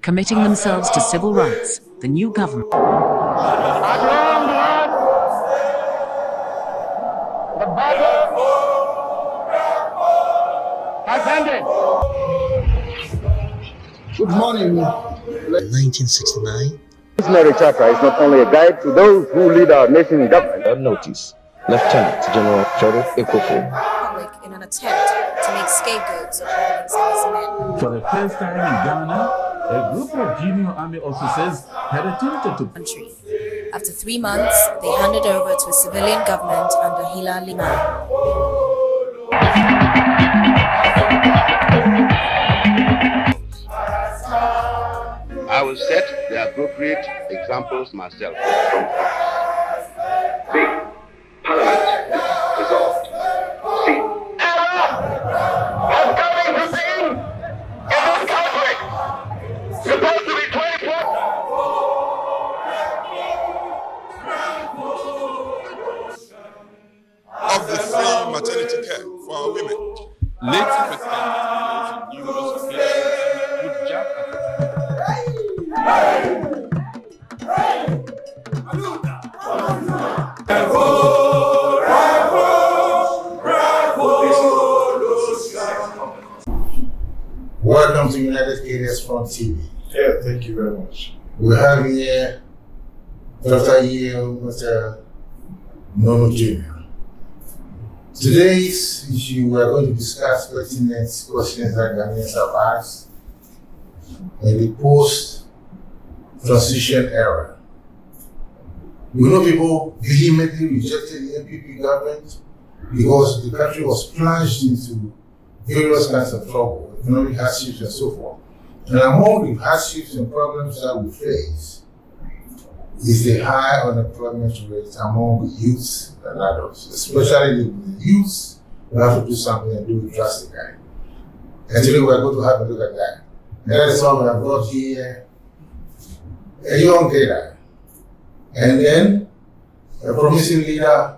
committing themselves to civil rights, the new government. The battle has ended. Good morning. 1969. This Mary Charter is not only a guide to those who lead our nation in government. Notice, Lieutenant General Sheriff Ekofo. Public in an attempt to make scapegoats of Rawlings and his men. For the first time in Ghana, a group of junior army officers had attempted to Country. After 3 months, they handed over to a civilian government under Hila Lima. I will set the appropriate examples myself. B. Parliament dissolved. C. Error has come into being in this country. Supposed to be 24. Of the free maternity care for our women. Late President numerous occasions would jab at Welcome to United Kingdom's Front TV. Yeah, thank you very much. We have here Dr. Mettle Nunoo Jr. Today's issue, we are going to discuss pertinent questions that Ghanaians have asked in the post-transition era. We know people vehemently rejected the NPP government because the country was plunged into various kinds of trouble, economic hardships and so forth. And among the hardships and problems that we face is the high unemployment rate among youths and adults, especially the youths. We have to do something and do it drastically. And today we are going to have a look at that. And that is why we have brought here a young leader, and then a promising leader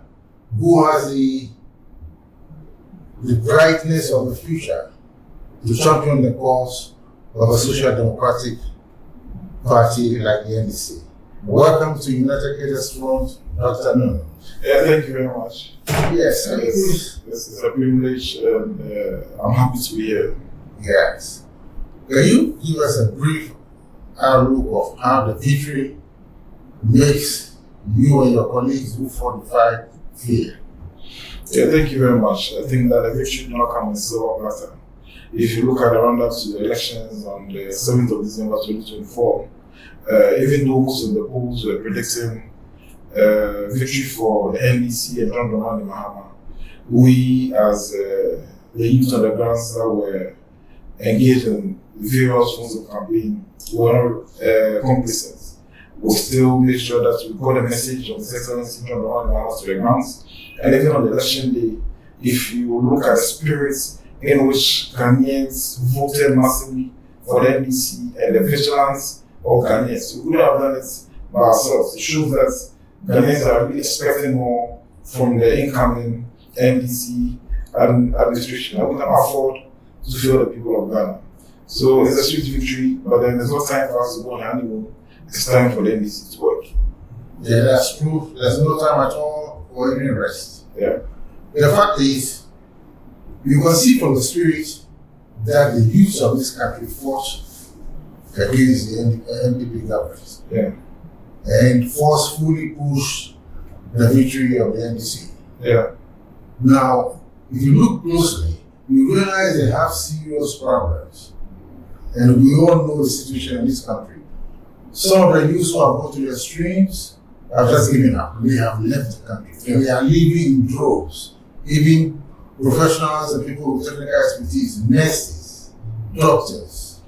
who has the brightness of the future to champion the cause of a social democratic party like the NDC. Welcome to United Kingdom's Front, Dr. Nunoo. Yeah, thank you very much. Yes, It's a privilege, and I'm happy to be here. Yes. Can you give us a brief outlook of how the victory makes you and your colleagues who fought the fight feel? Yeah, thank you very much. I think that the victory did not come in silver platter. If you look at the run-up to the elections on the 7th of December 2024, even though most of the polls were predicting victory for the NDC and John Dramani Mahama, we as the youth on the grounds that were engaged in various forms of campaign were not complacent. We still make sure that we got a message of His Excellency John Dramani Mahama to the grounds. And even on the election day, if you look at the spirits in which Ghanaians voted massively for the NDC and the vigilance of Ghanaians, we couldn't have done it by ourselves. It shows that Ghanaians are really expecting more from the incoming NDC administration. And we can afford to fail the people of Ghana. So it's a sweet victory, but then there's no time for us to go on honeymoon. It's time for the NDC to work. Yeah, that's true. There's no time at all for any rest. Yeah. The fact is, you can see from the spirit that the youth of this country fought against the NPP government. Yeah. And forcefully pushed the victory of the NDC. Yeah. Now, if you look closely, you realize they have serious problems. And we all know the situation in this country. Some of the youth who have gone to the extremes have just given up. They have left the country. And they are leaving in droves. Even professionals and people with technical expertise, nurses, doctors,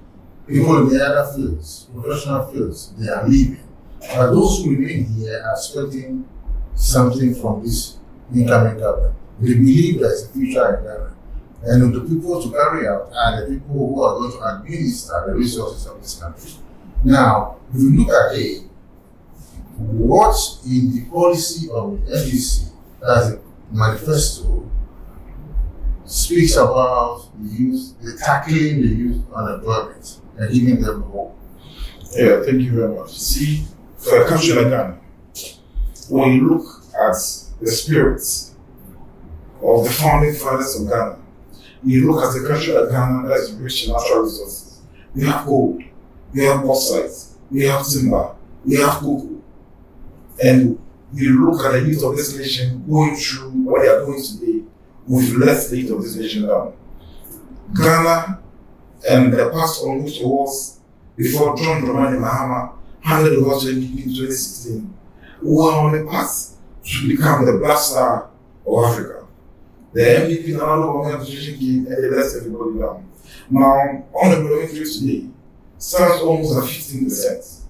people in the other fields, professional fields, they are leaving. But those who remain here are expecting something from this incoming government. They believe there is a future in Ghana. And the people to carry out are the people who are going to administer the resources of this country. Now, if you look at it, what in the policy of the NDC as a manifesto speaks about the youth, the tackling the youth unemployment and giving them hope. Yeah, thank you very much. See, for a country like Ghana, when you look at the spirits of the founding fathers of Ghana, you look at a country like Ghana that is rich in natural resources. We have gold, we have bauxite, we have timber, we have cocoa. And you look at the youth of this nation going through what they are doing today, we've let the youth of this nation down. Ghana and the past almost wars before John Dramani Mahama handed over to NDC in 2016 were on the path to become the black star of Africa. The MDP and another organization came and they let everybody down. Now, unemployment rate today stands almost at 15%.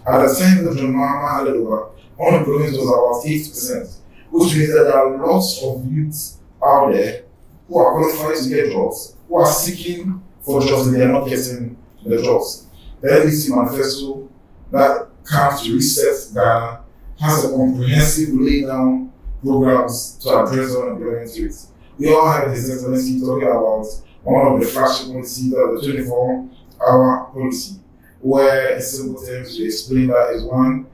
At the time that John Mahama handed over, unemployment was about 8%, which means that there are lots of youths out there who are qualified to get jobs, who are seeking for jobs and they are not getting the jobs. The NDC manifesto that comes to reset Ghana has a comprehensive lay-down programs to address unemployment rates. We all have His Excellency talking about one of the flagship policies, the 24-hour policy, where in simple terms we explain that is one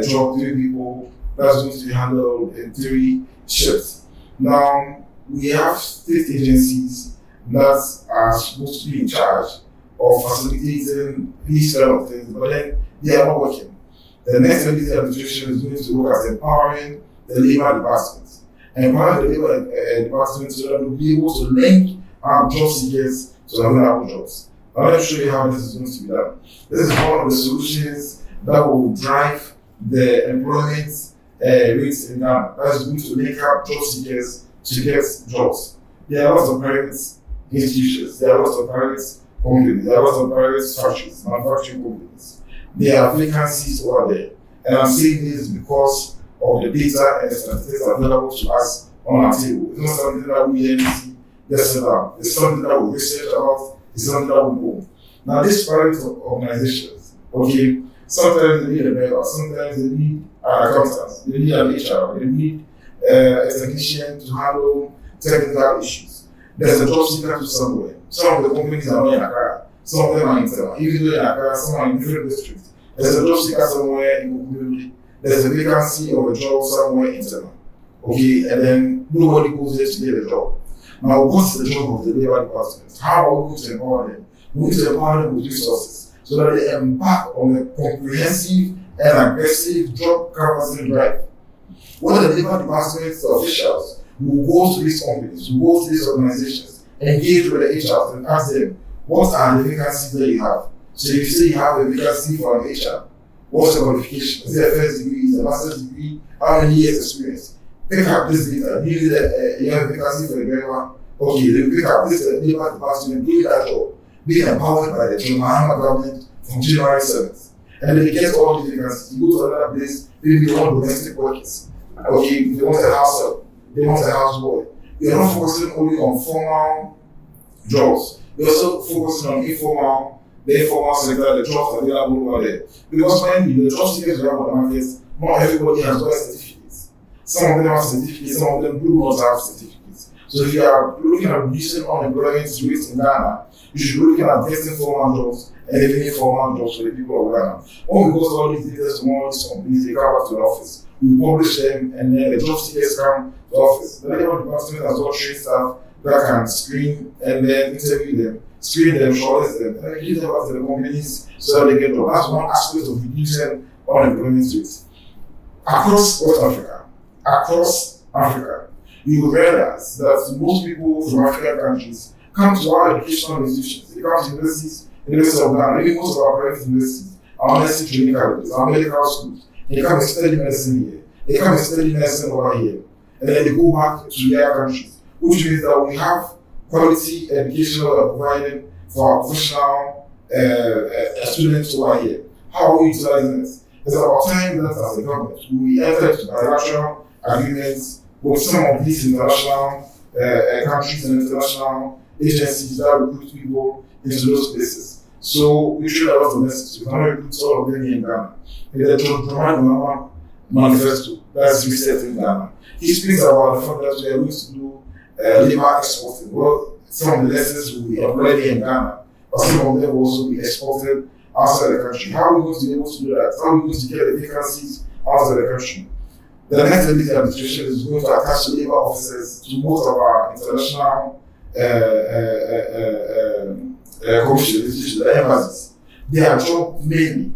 job, 3 people, that's going to be handled in 3 shifts. Now, we have state agencies that are supposed to be in charge of facilitating these kind of things, but then they are not working. The next NDC administration is going to look at empowering the labor department. Empowering the labor department so that we'll be able to link our job seekers to available jobs. Now let me show you how this is going to be done. This is one of the solutions that will drive the employment rates in Ghana. That is going to link up job seekers to get jobs. There are lots of private institutions, there are lots of private companies, there are lots of private factories, manufacturing companies. There are vacancies over there. And I'm saying this because of the data and the statistics available to us on our table. It's not something that we NDC just set up. It's something that we research about, it's something that we know. Now, these private organizations, okay, sometimes they need a lawyer, sometimes they need an accountant, they need an HR, they need a technician to handle technical issues. There's a job seeker to somewhere. Some of the companies are not in Accra, some of them are in Tema. Even though in Accra, some are in different districts. There's a job seeker somewhere in Kukubi. There's a vacancy of a job somewhere in Tema. Okay, and then nobody goes there to get a job. Now, what's the job of the labor department? How are we going to empower them? We need to empower them with resources so that they embark on a comprehensive and aggressive job canvassing drive. What the labor department officials will go to these companies, will go to these organizations, engage with the HRs and ask them, what are the vacancies that you have? So if you say you have a vacancy for an HR, what's the qualification? Is it a first degree? Is it a master's degree? How many years experience? Pick up this data. You have a vacancy for a driver. Okay, then pick up this labor department, do that job. Be empowered by the John Mahama government from January 7th. And then they get all these vacancies. You go to another place, maybe they want domestic workers. Okay, they want a house help. They want a houseboy. We are not focusing only on formal jobs. We are also focusing on informal, the informal sector, the jobs available over there. Because when the job seekers are on the market, not everybody has got certificates. Some of them have certificates, some of them do not have certificates. So if you are looking at reducing unemployment rates in Ghana, you should be looking at getting formal jobs and even informal jobs for the people of Ghana. All because all these data from all these companies, they come back to the office. We publish them and then the job seekers come to the office. The labor department has got trained staff that can screen and then interview them, screen them, shortlist them, and then give them back to the companies so that they get jobs. That's one aspect of reducing unemployment rates. Across West Africa, you will realize that most people from African countries come to our educational institutions. They come to universities, University of Ghana, even most of our private universities, our nursing training colleges, our medical schools. They come and study medicine here. They come and study medicine over here. And then they go back to their countries, which means that we have quality education provided for our professional students over here. How are we utilizing this? It's about time that as a government, we enter into bilateral agreements with some of these international countries and international agencies that recruit people into those places. So we should have a lot of messages. We cannot recruit all of them in Ghana. The John Mahama manifesto, that's resetting Ghana. He speaks about the fact that we are going to do labor exporting. Well, some of the lessons will be employed in Ghana, but some of them will also be exported outside the country. How are we going to be able to do that? How are we going to get the vacancies outside the country? The next NDC administration is going to attach labor officers to most of our international commissions, the embassies. Their job mainly,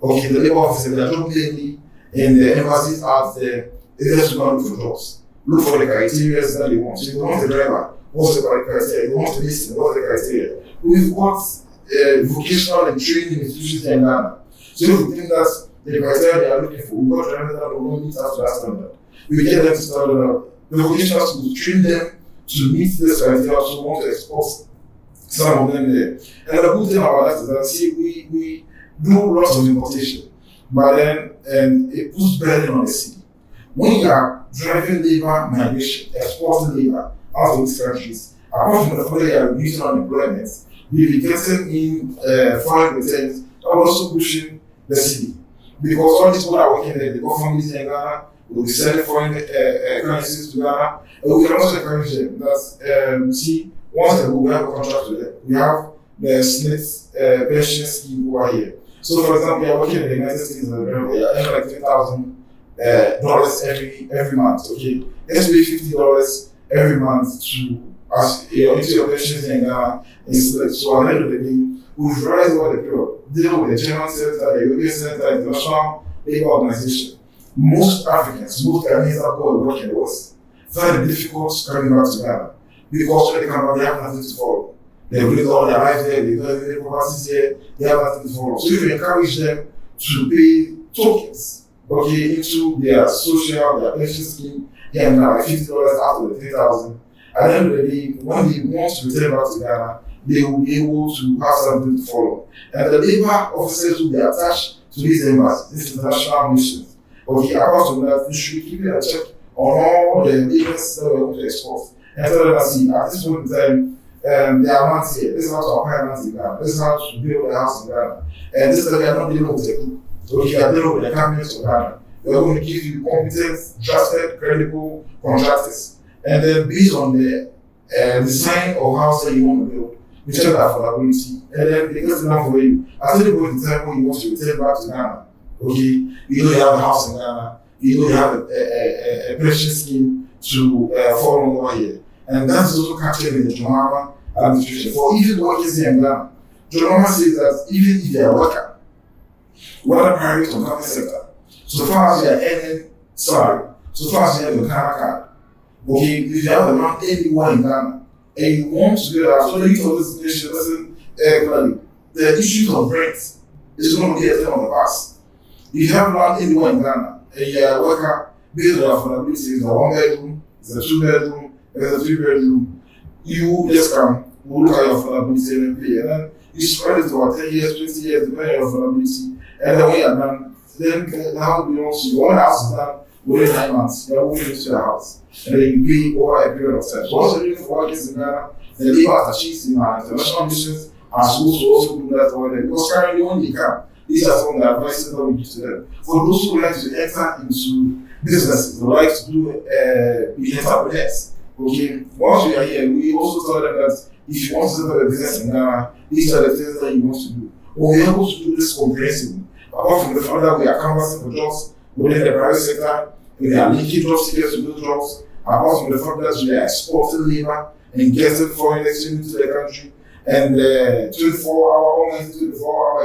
the labor officers, their job mainly in the embassies out there is just to go and look for jobs. Look for the criteria that they want. So if they want a driver, what's the criteria? If they want a listener, what's the criteria? We've got vocational and training institutions in Ghana. So if we think that the criteria they are looking for, we've got drivers that will not meet up to that standard. We get them to stand up. The vocational schools train them to meet this criteria, so we want to export some of them there. And the good thing about that is that, see, we do lots of importation, but then it puts burden on the city. When you are driving labor migration, exporting labor out of these countries, apart from the fact that you are reducing unemployment, you'll be getting in foreign returns and also pushing the city. Because all these people are working there, they got families in Ghana, we'll be selling foreign currencies to Ghana, and we can also encourage them that, see, once ago we have a contract with them. We have the SNIT pension scheme over here. So, for example, we are working in the United States and we are earning like $3,000 every month. Okay, let's pay $50 every month to us into your pensions in Ghana. So, at the end of the day, we've realized over the period, dealing with the German Center, the European Center, International Labour Organization. Most Africans, most Ghanaians that go and work in the West find it difficult coming back to Ghana. Because when they come back, they have nothing to follow. They live all their life there, they don't have properties there, they have nothing to follow. So if you encourage them to pay tokens, into their social, their pension scheme, here and now, like $50 after the $3,000, at the end of the day, when they want to return back to Ghana, they will be able to have something to follow. And the labor officers will be attached to these embassies, these international missions. Apart from that, we should keep a check on all the labors that we're going to export. And so that I see, at this point in time, there are months here. This is how to acquire lands in Ghana. This is how to build a house in Ghana. And this is that we are not dealing with the group. We are dealing with the cabinet of Ghana. We are going to give you competent, trusted, credible contractors. And then based on the design of house that you want to build, we check that affordability. And then they get it done for you. At any point in time when you want to return back to Ghana, you know you have a house in Ghana, you know you have a pension scheme to follow over here. And that is also captured in the Johama administration. For even workers here in Ghana, Johama says that even if they are a worker, whether private or government sector, so far as you are earning salary, so far as you have your Ghana card, if you have a man anywhere in Ghana, and you want to do that, so the youth of this nation doesn't, the issues of rent is going to get them on the past. If you have land anywhere in Ghana, and you are a worker, based on affordability, it's a 1 bedroom, it's a 2 bedroom, it's a 3 bedroom, you just come, we'll look at your affordability and pay, and then you spread it over 10 years, 20 years, depending on your affordability, and then when you're done, then the house belongs to you. When the house is done, within 9 months, you're moving into the house, and then you pay over a period of time. So also doing for workers in Ghana, the labor attaches in our international missions are supposed to also do that over there, because currently when they come, these are some of the advices that we give to them. For those who like to enter into businesses, who like to do be entrepreneurs, once we are here, we also tell them that if you want to set up a business in Ghana, these are the things that you want to do. But we're able to do this comprehensively. Apart from the fact that we are canvassing for jobs within the private sector, we are linking job seekers to those jobs, apart from the fact that we are exporting labor and getting foreign exchange into the country, and 24-hour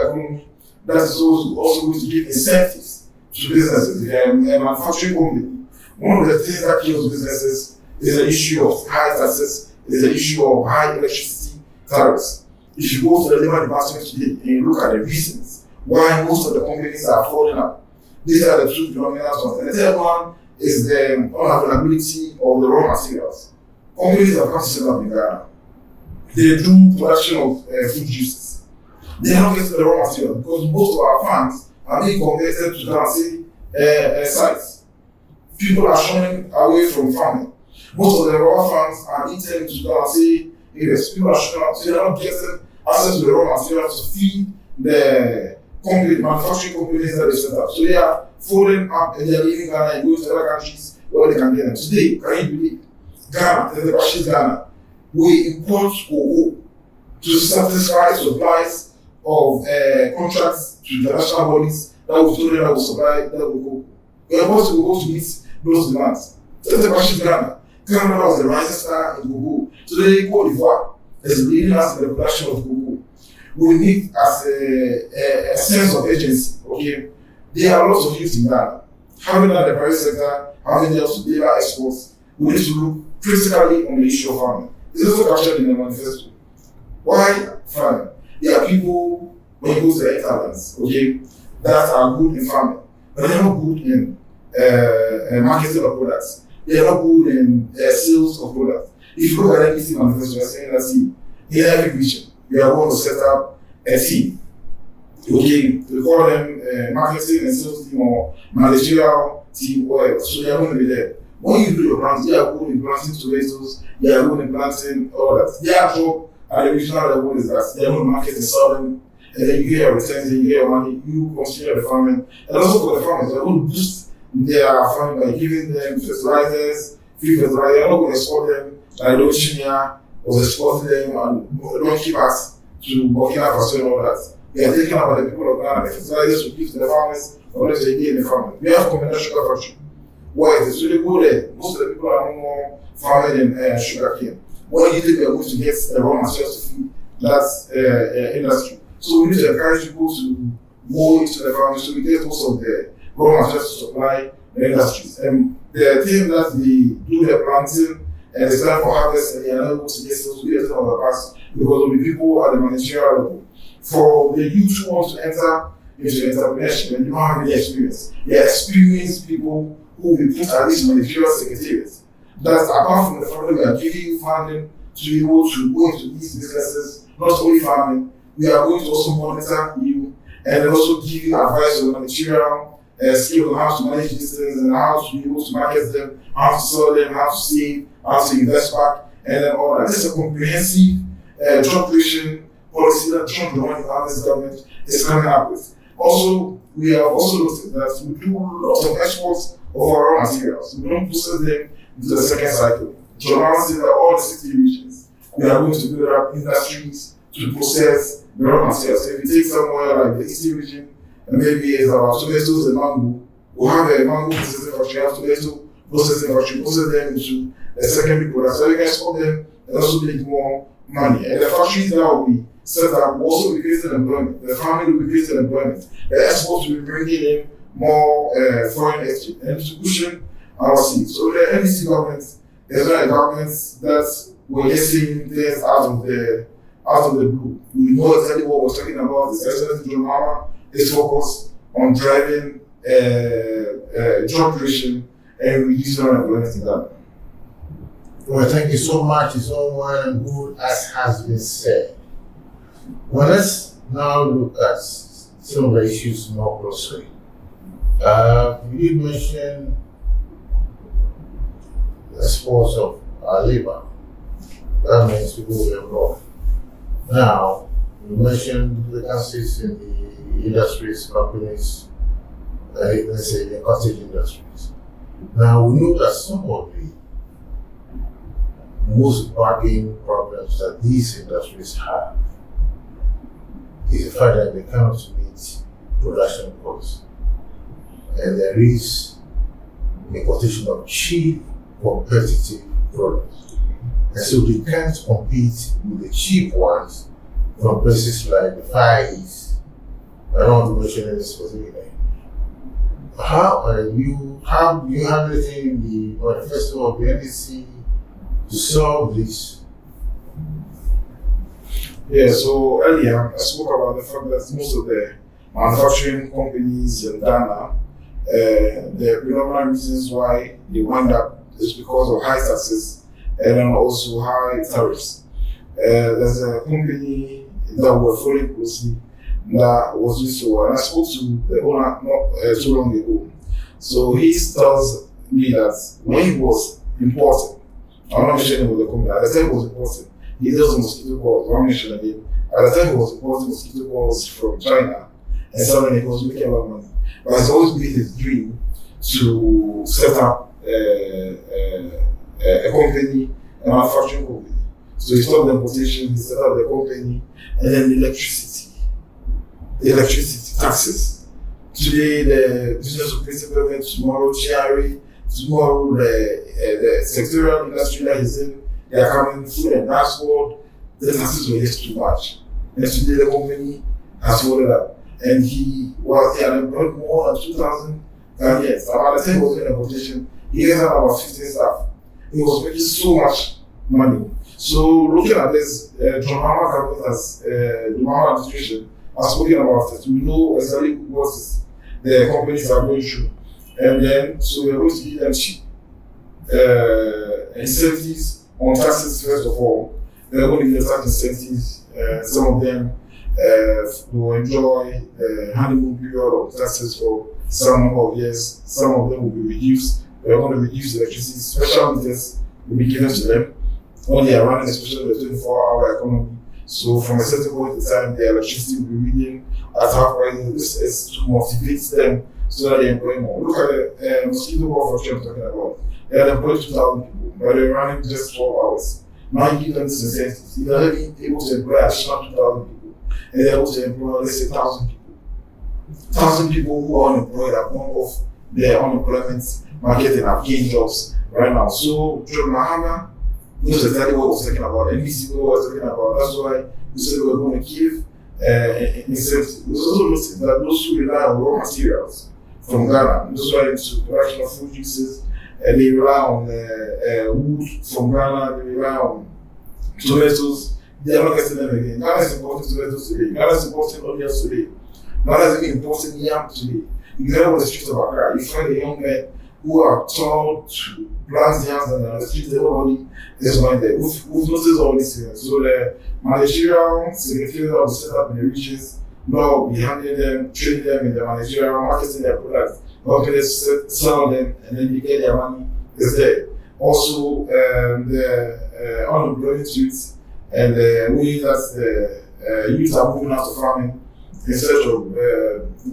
economy, that is also going to give incentives to businesses. A manufacturing company, one of the things that kills businesses is the issue of high taxes, is the issue of high electricity tariffs. If you go to the labor department today and you look at the reasons why most of the companies are falling out, these are the two predominant ones. And the third one is the unavailability of the raw materials. Companies have come to set up in Ghana. They do production of food juices. They are not getting the raw material because most of our farms are being converted to Ghana sites. People are shunning away from farming. Most of the raw farms are being turned to Ghana areas. People are shunning out, so they are not getting access to the raw material to feed the manufacturing companies that they set up. So they are folding up and they are leaving Ghana and going to other countries where they can get them. Today, can you believe? Ghana, the Ghana, we import cocoa to satisfy supplies of contracts to international bodies that will told them that will supply, that will go. We are supposed to go to meet those demands. So the question is Ghana. Ghana was the rising star in Google. Today, Cote d'Ivoire is leading us in the production of Google. We need as a sense of agency, okay? There are lots of youth in Ghana. Having that the private sector, having them to deliver exports, we need to look critically on the issue of farming. It's also captured in the manifesto. Why farming? There are people, when you go to the hinterlands, okay, that are good in farming, but they're not good in marketing of products. They are not good in sales of products. If you look at NDC manifesto, we are saying that in every region, we are going to set up a team. Okay, we call them marketing and sales team or managerial team, whatever. So they are going to be there. When you do your planting, they are good in planting tomatoes, they are good in planting all that. Their job at the regional level is that they are going to market and sell them, and then you get your returns, and you get your money, you continue the farming. And also for the farmers, they are going to boost their farming by giving them fertilizers, free fertilizer. They are not going to export them like China was exporting them and don't keep us to Burkina Faso and all that. They are taking about the people of Ghana, the fertilizers to give to the farmers, or let they get in the farming. We have conventional sugar factory. Why is it? So they go there. Most of the people are no more farming than sugar cane. Why do you think they are going to get the raw materials to feed that industry? So we need to encourage people to go into the farming so we get most of the raw materials to supply the industries. And the thing that they do the planting and it's time for harvest and they are not able to get those videos on the past because there will be people at the managerial level. For the youth who want to enter into entrepreneurship and you don't have any experience, they are experienced people who will put at least managerial secretariats. That apart from the fact that we are giving you funding to be able to go into these businesses, not only farming, we are going to also monitor you and then also give you advice on managerial skills on how to manage these things and how to be able to market them, how to sell them, how to save, how to invest back, and then all that. This is a comprehensive job creation policy that Trump, the one in the government, is coming up with. Also, we have also looked at that we do lots of exports of our raw materials. We don't process them into the second cycle. John Howard said that all the 60 regions, we are going to build up industries to process the raw materials. So if you take somewhere like the Eastern region, and maybe it's our tomatoes and mango, we'll have a mango processing factory, have tomato processing factory, process them into a secondary product. So you can export them and also make more money. And the factories that will be set up will also be creating employment. The family will be creating employment. The exports will be bringing in more foreign exchange and distribution our seeds. So the NDC government is not a government that we're just seeing things out of the blue. We know exactly what we're talking about. The President John Mahama is focused on driving job creation and reducing unemployment in Ghana. Well, thank you so much. It's all well and good as has been said. Well, let's now look at some of the issues more closely. You did mention the exports of our labor. That means people will employ. Now, you mentioned vacancies in the industries, companies, let's say the cottage industries. Now, we know that some of the most bargaining problems that these industries have is the fact that they cannot meet production costs. And there is importation of cheap, competitive products. And so they can't compete with the cheap ones from places like the Far East. I don't want to mention any specific name. How do you have anything in the manifesto of the NDC to solve this? Yeah, so earlier I spoke about the fact that most of the manufacturing companies in Ghana, the predominant reasons why they wind up is because of high taxes and then also high tariffs. There's a company that we're following closely that was used to, and I spoke to the owner not too long ago. So he tells me that when he was importing, I'm not mentioning with the company, at the time he was importing, he does mosquito calls, I'm not mentioning again. At the time he was importing mosquito calls from China, and suddenly he was making a lot of money. But it's always been his dream to set up a company, a manufacturing company. So he stopped the importation, he set up the company, and then electricity. electricity taxes. Today, the business operating government, tomorrow, GRA, tomorrow, the sectorial industry that is in, they are coming food and transport. The taxes were just too much. And today, the company has folded up. And he had employed more than 2,000 Ghanaians. About the time he was in a position, he had about 15 staff. He was making so much money. So looking at this, John Mahama government as the Mahama administration has spoken about it. We know exactly what the companies are going through. And then, so we're going to give them cheap incentives on taxes first of all. They're going to give them tax incentives. Some of them will enjoy the honeymoon period of taxes for some number of years. Some of them will be reduced. We're going to reduce electricity. Special meters will be given to them when they are running, especially the 24-hour economy. So from a certain point in time, the electricity will be reading at half prices. This is to motivate them so that they employ more. Look at the mosquito warfare I'm talking about. They had employed 2,000 people, but they're running just 12 hours. Now you give them this incentive. You're already able to employ additional 2,000 people, and they're able to employ, let's say, 1,000 people. 1,000 people who are unemployed have gone off their unemployment market and have gained jobs right now. So, John Mahama knows exactly what we're talking about. NDC knows what we're talking about. That's why we said we're going to give incentives. We also noticed that those who rely on raw materials from Ghana, those who are into production of food juices, and they rely on wood from Ghana, they rely on tomatoes, they are not getting them again. Ghana is importing tomatoes today. Ghana is importing onions today. Ghana is even importing yam today. You go on the streets of Accra, you find the young men who are told to plant yams and on the streets, everybody is going there. We've noticed all these things. So the managerial secretariat will be set up in the regions. Now we handling them, training them in the managerial, marketing their products, helping them sell them, and then they get their money. Is there. Also, the unemployment youth and the way that the youth are moving out of farming in search of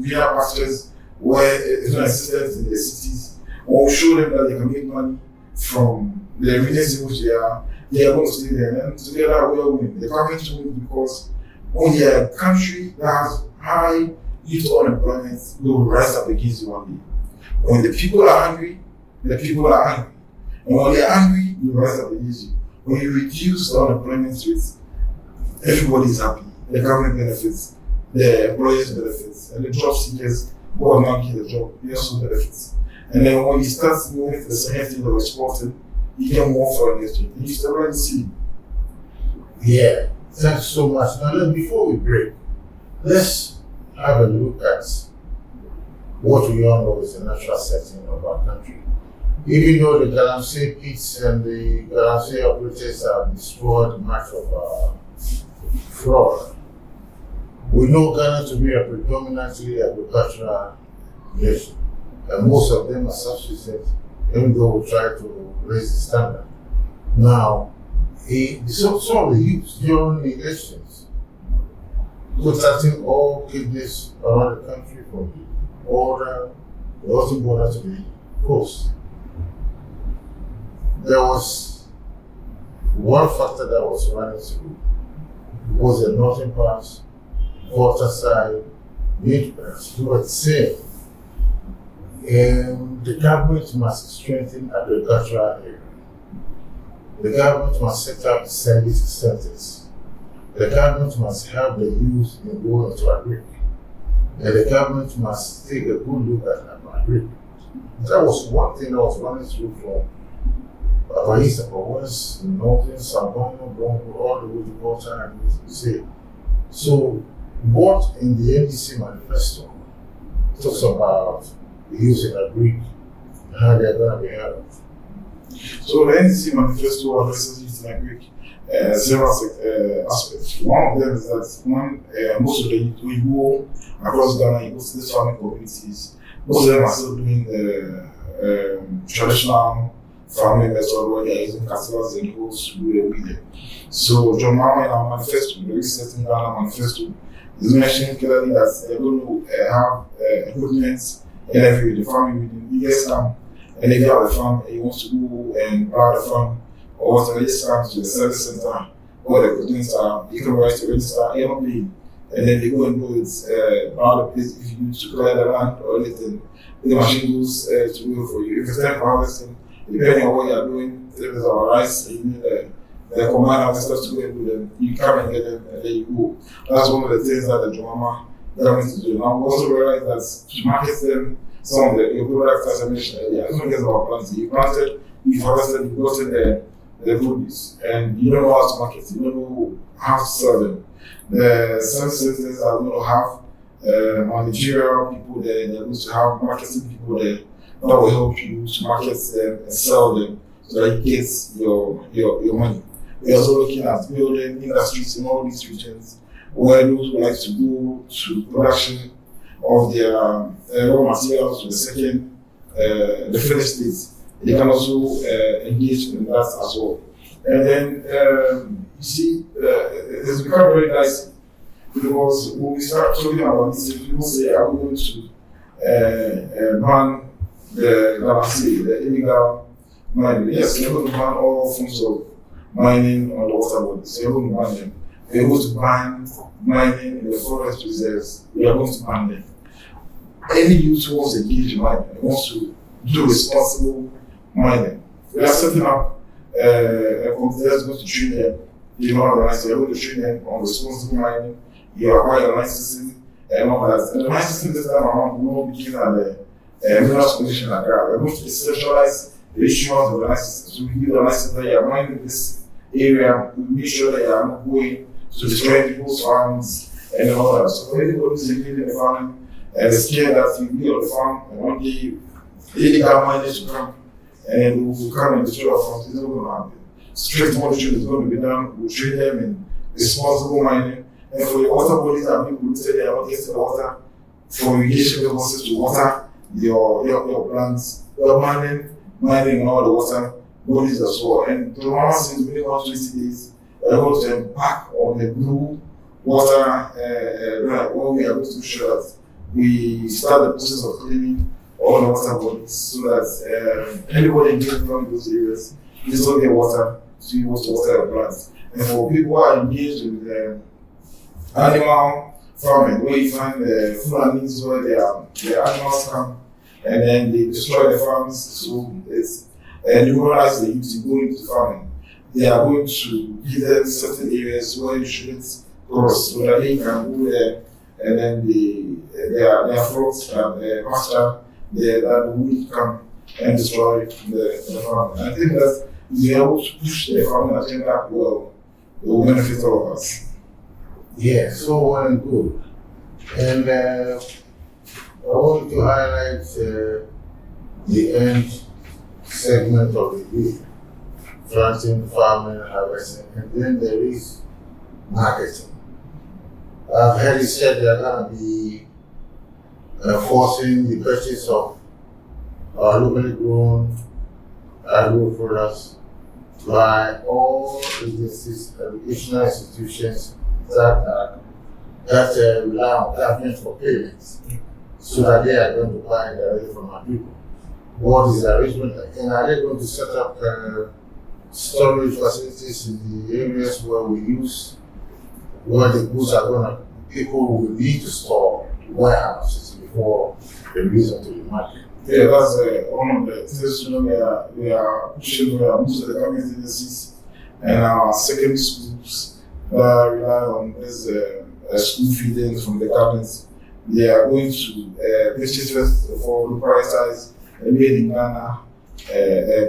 greener pastures where it's not existent in the cities, or show them that they can make money from the regions in which they are going to stay there. And together we will win. The government will win because when you are a country that has high youth unemployment, they will rise up against you one day. When the people are hungry, the people are angry. And when they are angry, they will rise up against you. When you reduce the unemployment rate, everybody is happy. The government benefits, the employers benefits, and the job seekers who are not getting the job, they also benefits. And then when you start moving to the second thing that we're exporting, you get more foreign exchange. You start already see. Yeah, thanks so much. Now, then, before we break, let's have a look at what we all know is the natural setting of our country. Even though the Galamsey pits and the Galamsey operators have destroyed much of our flora, we know Ghana to be a predominantly agricultural nation, and most of them are subsistence, even though we try to raise the standard. Now, some of the youth during the elections, protecting all kidneys around the country from the border, the northern border to the coast. There was one factor that was running through was the northern parts, water side, midwest, who were saying the government must strengthen agricultural area. The government must set up service centers. The government must help the youth in going into agriculture. And the government must take a good look at agriculture. That was one thing that was running through from Upper East, Upper West, Northern, Savannah, Bronco, all the way to Volta and Mississippi. So, what in the NDC manifesto talks about the use of agriculture and how they're going to be handled? So, the NDC manifesto addresses youth in agriculture. Several aspects. One of them is that most of the youth, we go across Ghana, you go to these farming communities, most of them are still doing the traditional farming method where they are using cattle and goats to do the weeding. So John Mahama in our manifesto, the recent Ghana manifesto, is mentioning clearly that they're going to have equipment in every the farming weeding. He gets and if you have a farm and he wants to go and plow the farm, or to register to the service center, or the equipment you can write to register, you're not paying. and then they go and do it around the place. If you need to clear the land or anything, the machine goes to do it for you. If it's time for harvesting, depending on what you are doing, if it's our rice, you need the combine harvesters to go and do them. You come and get them, and then you go. That's one of the things that the Jomama government is doing. Now, we also realize that to market them, some of your products, as I mentioned earlier, it's not just about planting. You planted, you've harvested, you've gotten the produce, and you don't know how to market, you don't know how to sell them. The service centers are going to have managerial people there, they're going to have marketing people there that will help you to market them and sell them so that you get your money. We're also looking at building industries in all these regions where those who like to go to production of their raw materials to the finished state. They can also engage in that as well. And then, you see, it's become very dicey because when we start talking about this, people say, are we going to ban the illegal mining? Yes, we're going to ban all forms of mining on the water bodies. We're going to ban them. We're going to ban mining in the forest reserves. We are going to ban them. Any youth who wants to engage in mining, wants to do responsible mining. We are setting up a committee that's going to train them. You know, we're going to train them on responsible mining. You acquire a licensing and all that. And the licensing this time around will not begin at the Minerals Commission at Ghana. We're going to decentralize the issuance of the licenses. So we give the license that you are mining this area, we make sure that you are not going to destroy people's farms and all that. So for anybody who's engaged in the farming and is scared that you will be on the farm and one day illegal miners will come and will come and destroy our farms, it's not going to happen. Strict monitoring is going to be done. We'll train them in responsible mining. And for your water bodies that people will say they are not getting the water for irrigation purposes to water your plants, you're mining all the water bodies as well. And the normal since within 120 days, we're going to embark on the blue water where we are going to make sure that we start the process of cleaning all the water bodies so that anybody engaged from those areas is not get water to be able to water the plants. And for people who are engaged in animal farming, where you find the Fulanis where their animals come and then they destroy the farms, so it's demoralize the youth to go into farming. They are going to give them certain areas where you shouldn't cross so that they can go there and then their flocks and their pasture, that will come and destroy the farm. And I think that if we are able to push the farming agenda well, it will benefit all of us. Yeah, so well and good. And I want to highlight the end segment of the day, planting, farming, harvesting, and then there is marketing. I've heard it said they're going to be forcing the purchase of locally grown agro products by all agencies, educational institutions that rely on government for payments, so that they are going to buy directly from our people. What is the arrangement like? And are they going to set up storage facilities in the areas where the goods are going to, people will need to store warehouses before the release onto the market? Yeah, that's one of the things we are pushing most of the government agencies and our secondary schools that rely on this school feeding from the government. They are going to purchase first for the prioritize made in Ghana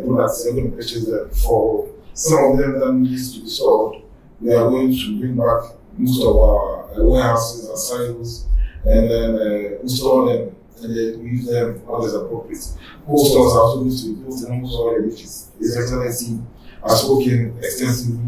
products. They're going to purchase them for some of them that needs to be stored. We are going to bring back most of our warehouses and silos and then install them and then we use them when it's appropriate. Cold stores are also going to be built in almost all the regions. His Excellency has spoken extensively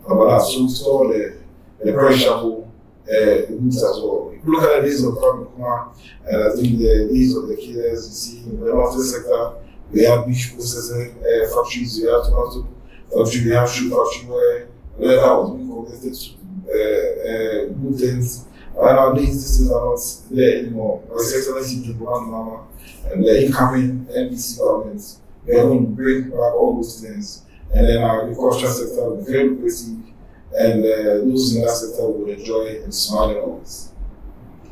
about that. So store the perishable goods as well. If you look at the days of Kwame, and I think the days of the killers, you see in the northern sector, we have beef processing factories, we have tomato factory, we have shoe factory where leather was being converted to good things. And nowadays, these things are not there anymore. His Excellency Mama and the incoming NDC government, they are going to bring back all those things. And then our agricultural sector will be very lucrative and those in that sector will enjoy and smile always.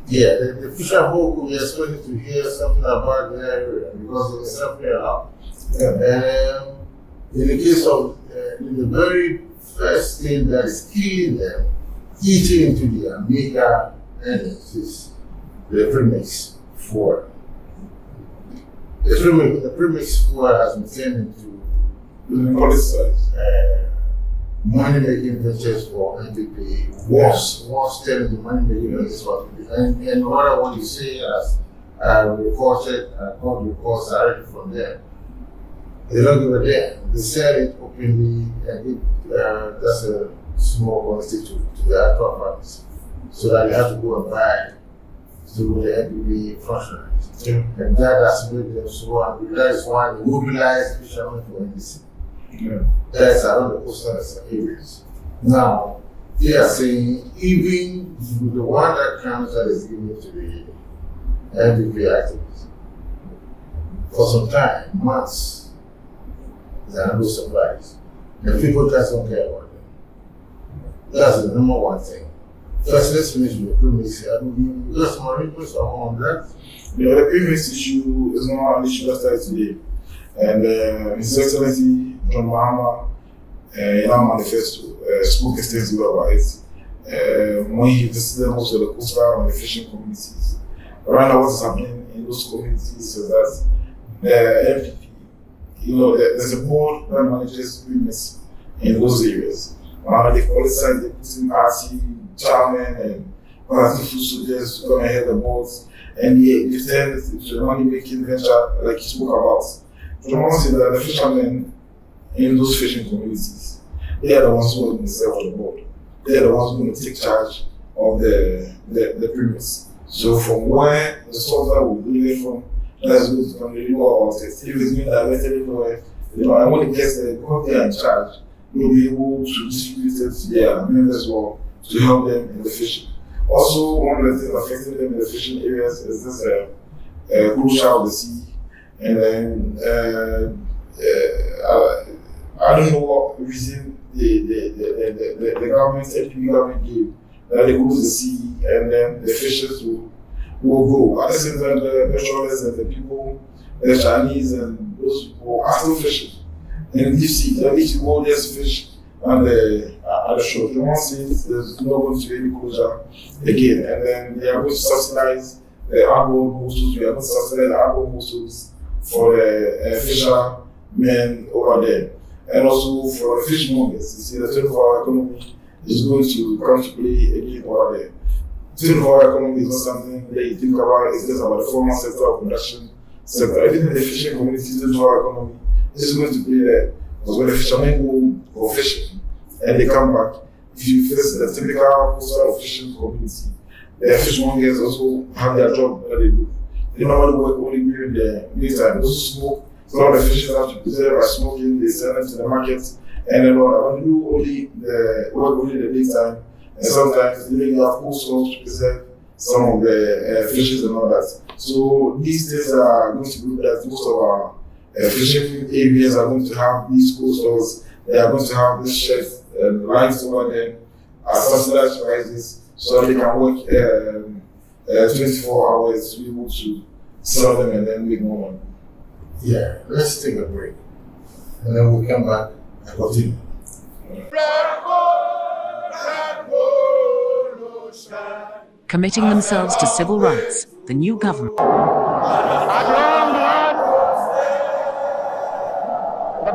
Yeah, the fisher folk will be expected to hear something about the area because of the something around. Yeah. In the case of the very first thing that is killing them, eating into their meager earnings is the premix for. The premix for has been turned into money-making ventures for NDP. Was turned into money-making ventures for NDP. And what I want to say, as I reported, I got reports directly from them. They don't give a damn. They said it openly, and that's a small constitute to their funds, so that they have to go and buy through the NDP functionaries. Yeah. And that has made them so angry. That is why they mobilized fishermen for NDC. Yeah. That's around the coastal areas. Now, they are saying even the one that comes that is given to the NDP activists, for some time, months, there are no supplies. And people just don't care about them. That's the number one thing. First, let's finish with the premise. You got some arrangements on that? Yeah, the previous issue is not an issue that started today. And His Excellency John Mahama in our manifesto spoke extensively about it. When he visited most of the coastal and the fishing communities. Right now, what is happening in those communities is that the MPP, there's a board that manages agreements in those areas. They politicize the Putin party, chairman, and party food soldiers to come and head the boards, and they turn it into a money-making venture like you spoke about. John said that the fishermen in those fishing communities, they are the ones who are going to serve on the board. They are the ones who are going to take charge of the premise. So from where the software will be there from, that's going to come to know about it. If it's being diverted anywhere, and when it gets there, because they are in charge, will be able to distribute it to their members as well to help them in the fishing. Also, one of the things affecting them in the fishing areas is this closure of the sea. And then I don't know what reason the government, NDP government gave that they close the sea and then the fishers will go. At the same time, the petroleers and the people, the Chinese and those people are still fishing. And deep sea, they need to go just fish at the shore. The one says there's not going to be any closure again, and then they are going to subsidize the outboard modules. We are going to subsidize the outboard modules for the fishermen over there, and also for the fishmongers. You see, the 24-hour economy is going to come to play again over there. 24-hour economy is not something that you think about. It's just about the formal sector of production sector. Everything in the fishing community, 24-hour economy, is going to play there. Because when the fishermen go for fishing and they come back, if you face the typical coastal fishing community, the fishmongers also have their job that they do. They normally work only during the daytime. Those who smoke, a lot of the fishes have to preserve by smoking, they sell them to the market, and then when they do work only the daytime, and sometimes they have cool stores to preserve some of the fishes and all that. So these things are going to do that most of our fishing areas are going to have these cool stores. They are going to have this shed and lights over them at subsidized prices so they can work 24 hours to be able to sell them and then make more money. Yeah, let's take a break. And then we'll come back and continue. Committing themselves to civil rights, the new government. The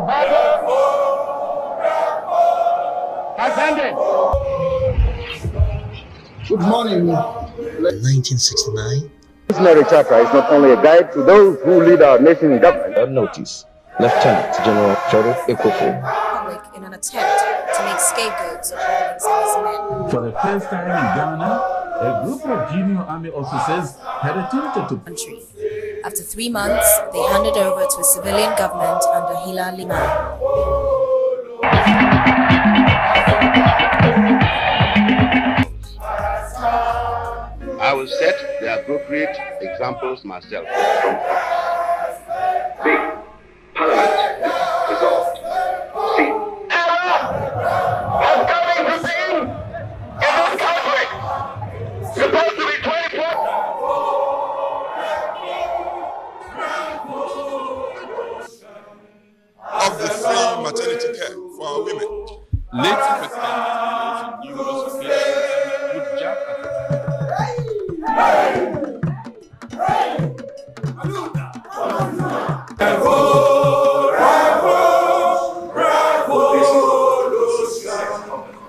battle has ended. Good morning. 1969. Missionary Charter is not only a guide to those who lead our nation in government. On notice, Lieutenant General Frederick Ekofo. Public in an attempt to make scapegoats of Rawlings and his men. For the first time in Ghana, a group of junior army officers had attempted to Country. After 3 months, they handed over to a civilian government under Hilal Liman. I will set the appropriate examples myself. B. Parliament dissolved. C. Error has come into being. maternity care for our women. Late President